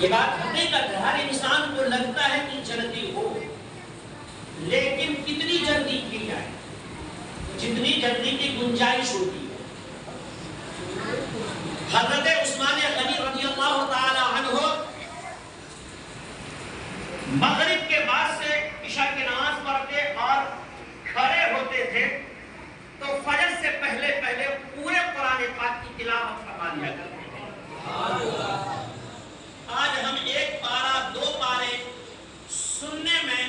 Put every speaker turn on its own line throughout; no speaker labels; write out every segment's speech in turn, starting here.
یہ بات حقیقت ہے، ہر انسان کو لگتا ہے کہ جلدی ہو، لیکن کتنی جلدی کی جائے؟ جتنی جلدی کی گنجائش ہوتی ہے۔ حضرت عثمان غنی رضی اللہ تعالی عنہ مغرب کے بعد سے عشاء کی نماز پڑھتے اور کھڑے ہوتے تھے تو فجر سے پہلے پہلے پورے قرآن پاک کی تلاوت فرما لیا کرتے تھے۔ آج ہم ایک پارہ دو پارے سننے میں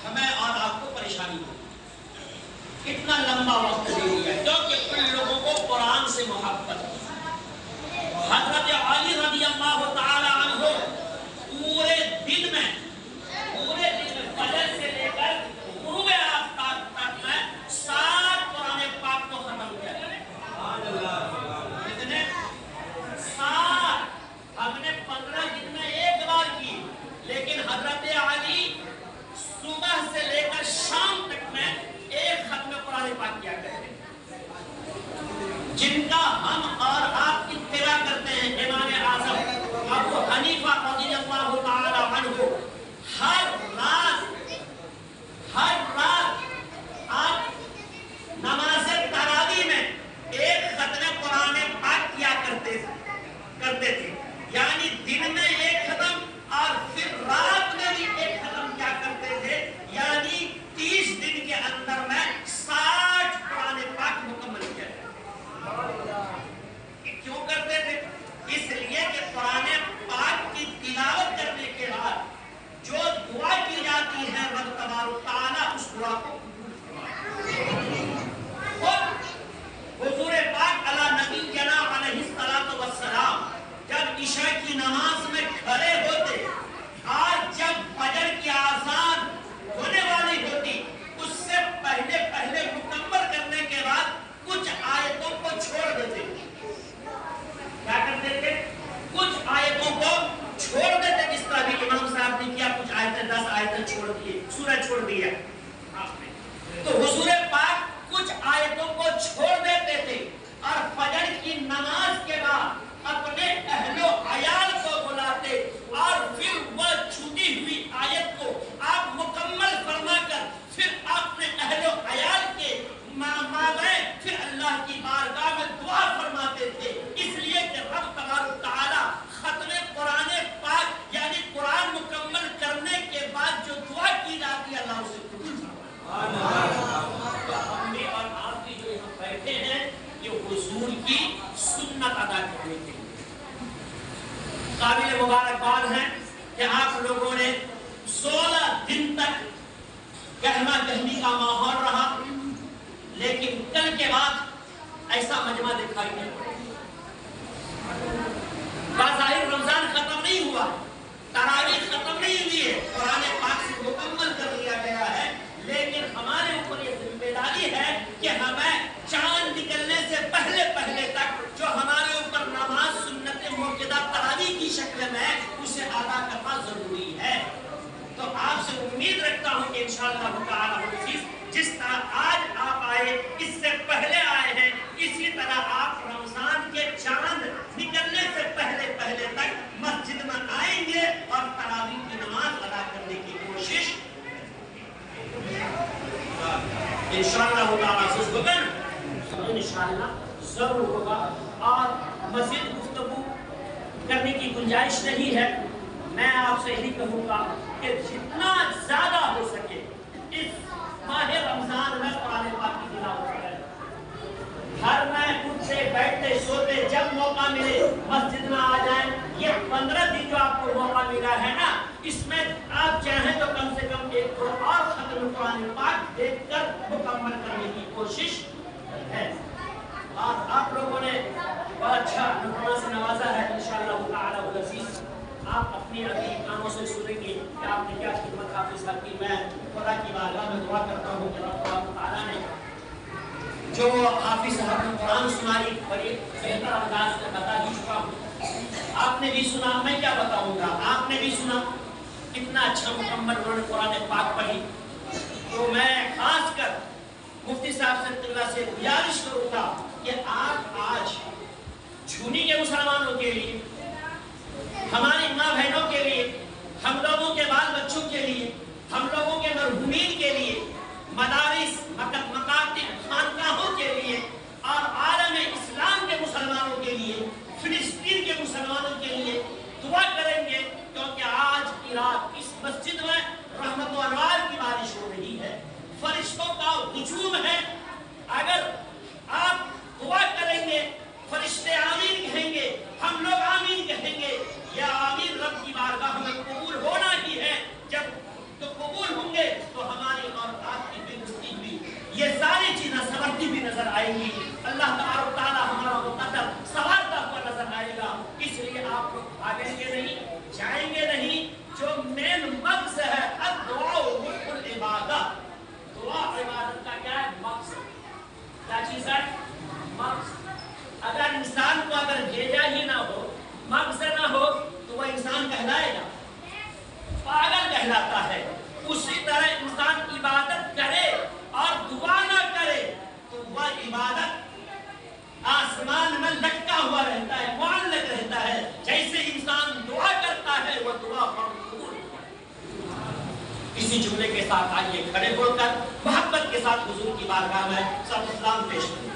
ہمیں اور آپ کو پریشانی ہوتی ہے، اتنا لمبا وقت دے دیا ہے کیونکہ ان لوگوں کو قرآن سے محبت ہے۔ حضرت علی رضی اللہ تعالی عنہ پورے دن میں فجر سے لے کر غروب آفتاب تک میں 7 قرآن پاک کو ختم کیا۔ کتنے؟ 7۔ ہم نے 15 دن میں ایک بار کی، لیکن حضرت علی صبح سے لے کر شام تک میں ایک ختم قرآن پاک کیا کرتے ہیں، جن کا ہم اور آپ اتباع کرتے ہیں۔ امام اعظم ابو حنیفہ رضی اللہ تعالی عنہ ہر رات آپ نماز تراویح میں ایک ختم قرآن پاک کیا کرتے تھے، یعنی دن میں ایک ختم اور پھر رات میں بھی ایک ختم کیا کرتے تھے، یعنی 30 دن کے اندر میں 60 قرآن پاک مکمل کیا جائے۔ کیوں کرتے تھے؟ اس لیے کہ قرآن پاک کی تلاوت کرنے کے بعد جو دعا کی جاتی ہے رب تبارک و تعالی اس دعا کو حضور پاک علی نبی جناب علیہ السلام جب عشاء کی نماز میں کھڑے ہوتے اور جب فجر کی آذان ہونے والی ہوتی، اس سے پہلے پہلے مکمل کرنے کے بعد کچھ آیتوں کو چھوڑ دیتے۔ کیا کرتے تھے؟ کچھ آیتوں کو چھوڑ دیتے، جس طرح بھی امام صاحب نے کیا، کچھ آیتیں 10 آیتیں چھوڑ دیے، سورہ چھوڑ دیا آپ نے۔ تو حضور پاک کچھ آیتوں کو چھوڑ دیتے تھے اور فجر کی نماز کے بعد اپنے اہل و عیال کو بلاتے اور پھر وہ چھوٹی ہوئی آیت کو آپ مکمل فرما کر پھر اپنے اہل و عیال کے مابین پھر اللہ کی بارگاہ میں دعا فرماتے تھے، اس لیے کہ رب تبارک و تعالی ختم قرآن پاک یعنی قرآن مکمل کرنے کے بعد جو دعا کی جاتی ہے اللہ اسے قبول فرماتا۔ ہم نے اور آپ بھی جو یہاں بیٹھے ہیں یہ حضور کی سنت ادا کرنے کے لیے قابل مبارکباد ہیں کہ آپ لوگوں نے 16 دن تک کہنا کہنی کا ماحول رہا، لیکن کل کے بعد ایسا مجمع دکھائی نہیں پڑے۔ بظاہر رمضان ختم نہیں ہوا، تراویح ختم نہیں ہوئی ہے، قرآن پاک سے مکمل کر لیا گیا ہے، لیکن ہمارے اوپر یہ ذمہ داری ہے کہ ہمیں چاند نکلنے سے پہلے پہلے تک جو ہمارے اوپر نماز سنت موقدہ تراویح کی شکل میں اسے ادا کرنا ضروری ہے۔ تو آپ سے امید رکھتا ہوں کہ انشاءاللہ تعالی جس طرح آج آپ آئے، اس سے پہلے آئے ہیں، اسی طرح آپ رمضان کے چاند نکلنے سے پہلے پہلے تک مسجد میں آئیں گے اور تراویح کی نماز ادا کرنے کی کوشش انشاءاللہ تعالی انشاءاللہ ضرور ہوگا۔ اور مزید گفتگو کرنے کی گنجائش نہیں ہے، میں آپ سے یہی کہوں گا کہ جتنا زیادہ ہو سکے اس ماہ رمضان میں قرآن پاک کی تلاوت کریں۔ گھر میں اٹھتے بیٹھتے سوتے جب موقع ملے مسجد میں آ جائیں۔ یہ 15 دن جو آپ کو موقع ملا ہے نا، اس میں آپ چاہیں تو کم سے کم ایک اور ختم قرآن پاک دیکھ کر مکمل کرنے کی کوشش ہے۔ اور آپ لوگوں نے بہت اچھا نماز سے نوازا ہے، انشاءاللہ تعالی العزیز آپ اپنی ابھی کانوں سے سنیں گے کہ آپ نے کیا خدمت حافظ صاحب کی۔ میں خدا کی بارگاہ میں دعا کرتا ہوں کہ اللہ تعالیٰ نے جو حافظ صاحب نے قرآن سنائی بڑی بہتر انداز سے بتا بھی چکا ہوں، آپ نے بھی سنا، میں کیا بتاؤں گا، آپ نے بھی سنا کتنا اچھا مکمل انہوں نے قرآن پاک پڑھی۔ تو میں خاص کر مفتی صاحب سے اللہ سے گزارش کروں گا کہ آپ آج جھونی کے مسلمانوں کے لیے، ہماری ماں بہنوں کے مسلمانوں کے لیے دعا کریں گے، کیونکہ آج کی رات اس مسجد میں رحمت و انوار کی بارش ہو رہی ہے، فرشتوں کا ہجوم ہے۔ اگر آپ دعا کریں گے، فرشتے آمین کہیں گے، ہم لوگ آمین کہیں گے، یا آمین رب کی بارگاہ میں قبول ہونا ہی ہے۔ جب تو قبول ہوں گے تو ہماری اور آپ کی بے بستی ہوئی یہ ساری چیزیں سنورتی بھی نظر آئیں گی، اللہ تبارک و تعالیٰ ہمارا مقدر سنوارتا ہوا نظر آئے گا۔ اس لیے آپ لوگ بھاگیں گے نہیں، جائیں گے نہیں۔ جو مین مقصد ہے الدعاء ملک العبادت، دعا عبادت کا کیا ہے؟ مقصد کیا چیز ہے؟ مقصد۔ اگر انسان کو اگر بھیجا ہی نہ ہو، مقصد نہ ہو، تو وہ انسان کہلائے گا، پاگل کہلاتا ہے۔ اسی طرح انسان عبادت کرے اور دعا نہ کرے تو وہ عبادت آسمان میں لٹکا ہوا رہتا ہے، معلق رہتا ہے۔ جیسے انسان دعا کرتا ہے وہ دعا قبول ہوتا ہے۔ اسی جملے کے ساتھ آئیے کھڑے ہو کر محبت کے ساتھ حضور کی بارگاہ میں سب اسلام پیش کریں۔